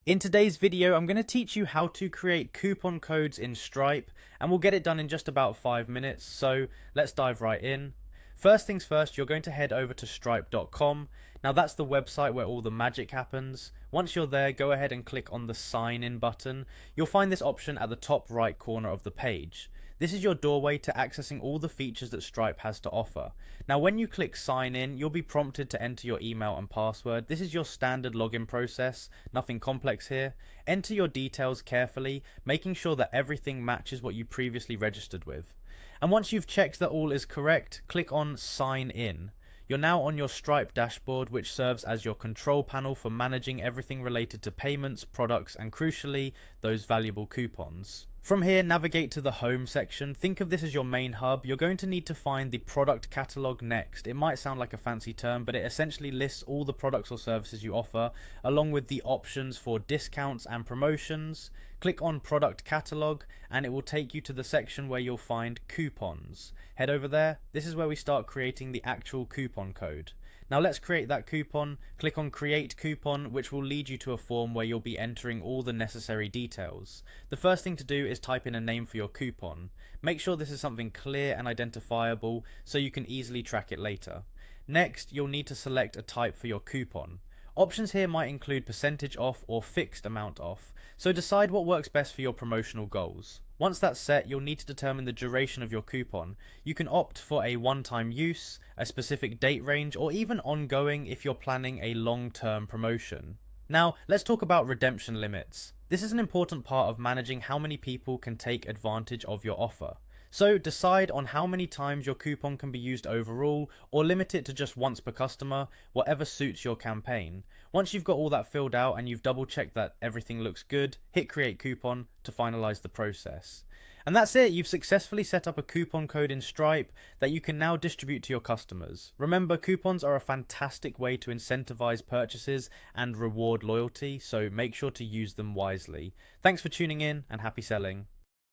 In today's video, I'm going to teach you how to create coupon codes in Stripe, and we'll get it done in just about 5 minutes, so let's dive right in. First things first, you're going to head over to stripe.com. Now that's the website where all the magic happens. Once you're there, go ahead and click on the sign in button. You'll find this option at the top right corner of the page. This is your doorway to accessing all the features that Stripe has to offer. Now when you click sign in, you'll be prompted to enter your email and password. This is your standard login process, nothing complex here. Enter your details carefully, making sure that everything matches what you previously registered with. And once you've checked that all is correct, click on sign in. You're now on your Stripe dashboard, which serves as your control panel for managing everything related to payments, products, and crucially, those valuable coupons. From here, navigate to the home section. Think of this as your main hub. You're going to need to find the product catalog next. It might sound like a fancy term, but it essentially lists all the products or services you offer, along with the options for discounts and promotions. Click on product catalog and it will take you to the section where you'll find coupons. Head over there. This is where we start creating the actual coupon code. Now let's create that coupon. Click on create coupon, which will lead you to a form where you'll be entering all the necessary details. The first thing to do is type in a name for your coupon. Make sure this is something clear and identifiable so you can easily track it later. Next, you'll need to select a type for your coupon. Options here might include percentage off or fixed amount off, so decide what works best for your promotional goals. Once that's set, you'll need to determine the duration of your coupon. You can opt for a one-time use, a specific date range, or even ongoing if you're planning a long-term promotion. Now, let's talk about redemption limits. This is an important part of managing how many people can take advantage of your offer. So decide on how many times your coupon can be used overall, or limit it to just once per customer, whatever suits your campaign. Once you've got all that filled out and you've double checked that everything looks good, hit create coupon to finalize the process. And that's it, you've successfully set up a coupon code in Stripe that you can now distribute to your customers. Remember, coupons are a fantastic way to incentivize purchases and reward loyalty, so make sure to use them wisely. Thanks for tuning in and happy selling.